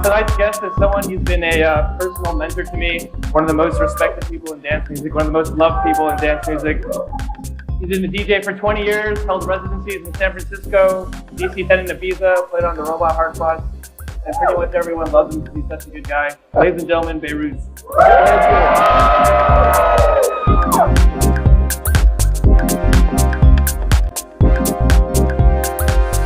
Tonight's guest is someone who's been a personal mentor to me, one of the most respected people in dance music, one of the most loved people in dance music. He's been a DJ for 20 years, held residencies in San Francisco, DC 10 in Ibiza, played on the Robot Hardbox, and pretty much everyone loves him because he's such a good guy. Ladies and gentlemen, Behrouz.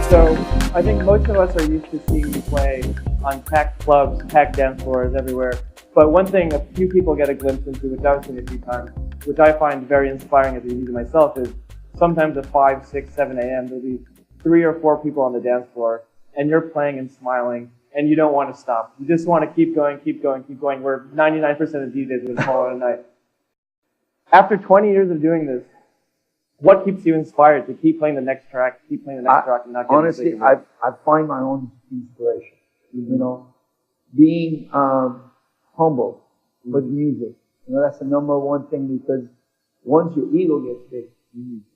So, I think most of us are used to seeing you play on packed clubs, packed dance floors everywhere. But one thing a few people get a glimpse into, which I've seen a few times, which I find very inspiring as a DJ myself, is sometimes at 5, 6, 7 a.m. there'll be 3 or 4 people on the dance floor, and you're playing and smiling, and you don't want to stop. You just want to keep going, keep going, keep going, where 99% of DJs would call it a night. After 20 years of doing this, what keeps you inspired to keep playing the next track, keep playing the next track, and not getting sick of it? Honestly, I find my own inspiration. You know, being humble with music. You know, that's the number one thing, because once your ego gets big,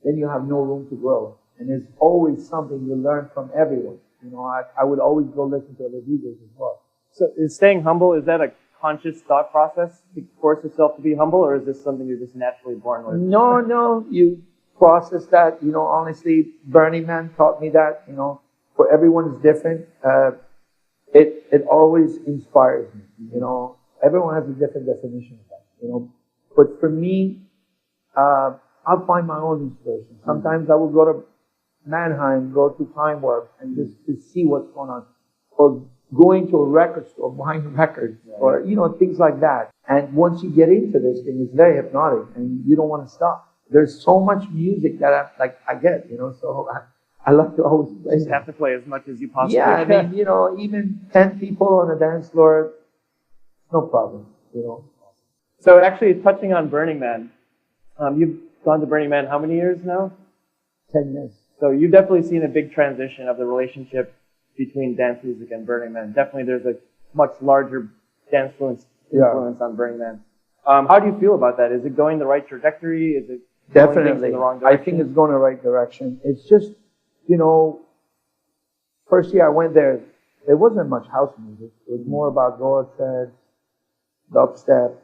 then you have no room to grow. And there's always something you learn from everyone. You know, I would always go listen to other DJs as well. So is staying humble, is that a conscious thought process to force yourself to be humble, or is this something you're just naturally born with? No, you process that. You know, honestly, Burning Man taught me that. You know, for everyone is different. It always inspires me. You know, everyone has a different definition of that. You know, but for me, I'll find my own inspiration. Sometimes I will go to Mannheim, go to Time Warp, and just to see what's going on, or going to a record store, buying records, or you know, things like that. And once you get into this thing, it's very hypnotic, and you don't want to stop. There's so much music that I get, you know, so I love to always play. You just have to play as much as you possibly can. can. I mean, you know, even 10 people on a dance floor, no problem, you know. So actually, touching on Burning Man, you've gone to Burning Man how many years now? 10 years. So you've definitely seen a big transition of the relationship between dance music and Burning Man. Definitely there's a much larger dance influence on Burning Man. How do you feel about that? Is it going the right trajectory? Is it definitely in the wrong I direction? think it's going the right direction. It's just, you know, first year I went there, there wasn't much house music. It was more about go-outside, dubstep.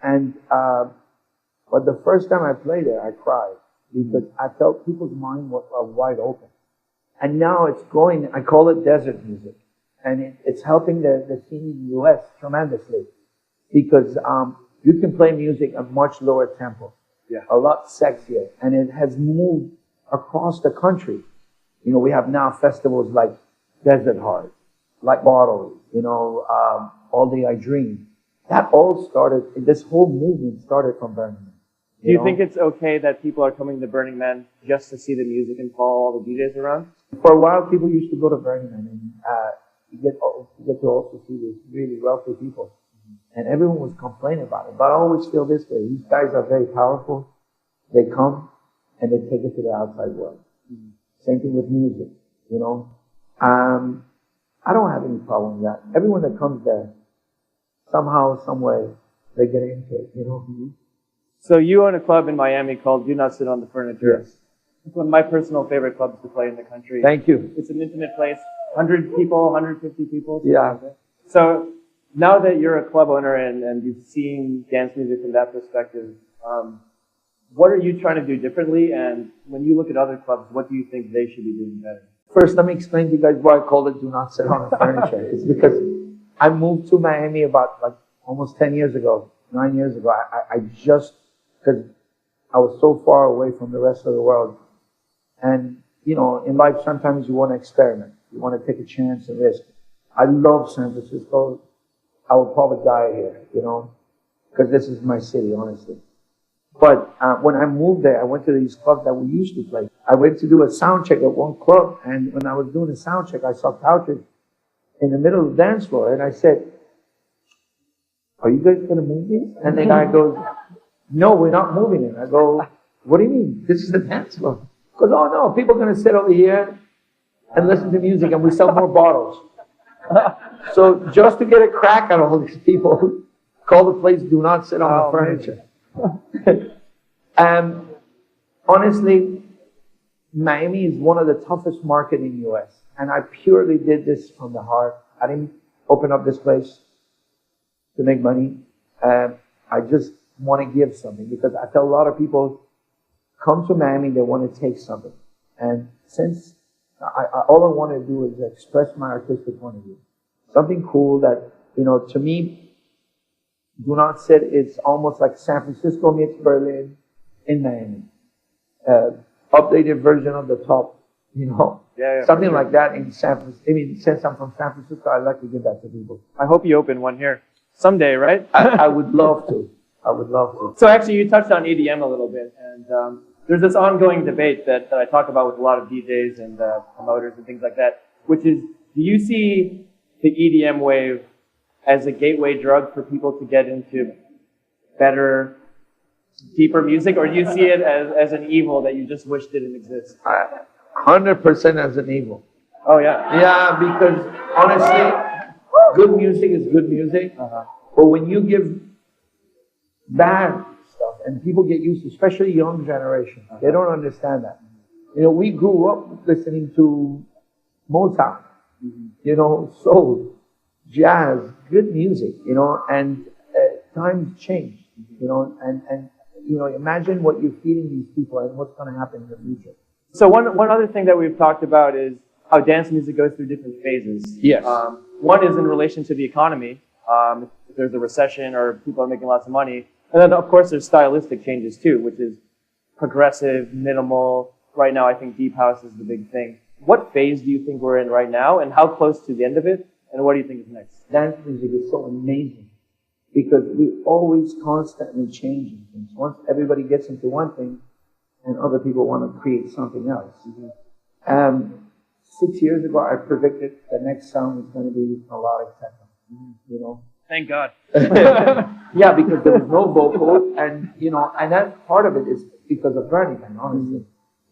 And, but the first time I played there, I cried because I felt people's minds were wide open. And now it's going, I call it desert music. And it's helping the scene in the US tremendously because, you can play music at much lower tempo. Yeah. A lot sexier. And it has moved across the country. You know, we have now festivals like Desert Heart, like Bottle, you know, All Day I Dream. That all started, this whole movement started from Burning Man. Do you think it's okay that people are coming to Burning Man just to see the music and follow all the DJs around? For a while, people used to go to Burning Man and you get to also see these really wealthy people. And everyone was complaining about it. But I always feel this way. These guys are very powerful. They come and they take it to the outside world. Same thing with music, you know. I don't have any problem with that. Everyone that comes there, somehow, some way, they get into it, you know. So you own a club in Miami called Do Not Sit on the Furniture. Yes. It's one of my personal favorite clubs to play in the country. Thank you. It's an intimate place. 100 people, 150 people. Yeah. So now that you're a club owner and you've seen dance music from that perspective, what are you trying to do differently? And when you look at other clubs, what do you think they should be doing better? First, let me explain to you guys why I call it Do Not Sit on the Furniture. It's because I moved to Miami about like almost 10 years ago, 9 years ago. I just, because I was so far away from the rest of the world. And, you know, in life, sometimes you want to experiment. You want to take a chance and risk. I love San Francisco. I would probably die here, you know, because this is my city, honestly. But when I moved there, I went to these clubs that we used to play. I went to do a sound check at one club, and when I was doing a sound check, I saw couches in the middle of the dance floor, and I said, "Are you guys going to move these?" And the guy goes, "No, we're not moving it." I go, "What do you mean? This is the dance floor." He goes, "Oh no, people are going to sit over here and listen to music, and we sell more bottles." So just to get a crack at all these people, call the place "Do Not Sit on the Furniture." Honestly, Miami is one of the toughest markets in the U.S. And I purely did this from the heart. I didn't open up this place to make money. I just want to give something because I feel a lot of people come to Miami, they want to take something. And since all I want to do is express my artistic point of view. Something cool that, to me, Do Not Sit, it's almost like San Francisco meets Berlin in Miami. Updated version of the top, something sure. like that in San Francisco. I mean, since I'm from San Francisco, I like to give that to people. I hope you open one here someday, right? I would love to. I would love to. So actually, you touched on EDM a little bit, and there's this ongoing debate that I talk about with a lot of DJs and promoters and things like that, which is, do you see the EDM wave as a gateway drug for people to get into better, deeper music, or do you see it as an evil that you just wish didn't exist? 100% as an evil. Oh, yeah? Yeah, because honestly, good music is good music, but when you give bad stuff, and people get used to, especially young generation, they don't understand that. We grew up listening to Motown, soul, jazz, good music, and times change, and imagine what you're feeding these people and what's going to happen in the future. So one other thing that we've talked about is how dance music goes through different phases. Yes. One is in relation to the economy. If there's a recession or people are making lots of money. And then, of course, there's stylistic changes, too, which is progressive, minimal. Right now, I think deep house is the big thing. What phase do you think we're in right now, and how close to the end of it? And what do you think is next? Dance music is so amazing because we're always constantly changing things. Once everybody gets into one thing, and other people want to create something else. 6 years ago, I predicted the next sound was going to be melodic techno. Thank God. Yeah, because there was no vocal, and that part of it is because of Burning Man, honestly,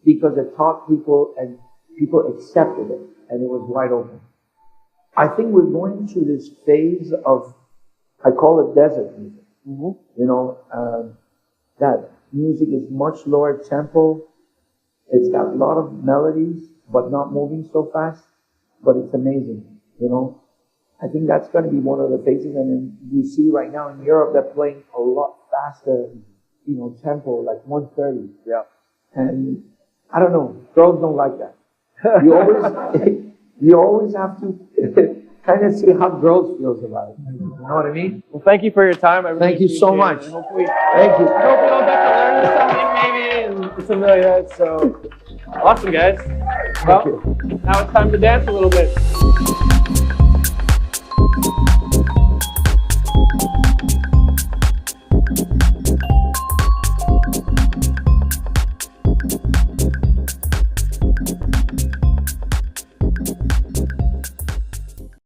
because it taught people, and people accepted it, and it was wide open. I think we're going through this phase of, I call it desert music. That music is much lower tempo. It's got a lot of melodies, but not moving so fast. But it's amazing, I think that's going to be one of the phases. And then we see right now in Europe, they're playing a lot faster, tempo, like 130. Yeah. And I don't know, girls don't like that. You always have to kind of see how girls feels about it. You know what I mean? Well, thank you for your time. I really Thank you so much. Thank you. I hope we all got to learn something maybe and something like that. So awesome, guys. Well, now it's time to dance a little bit.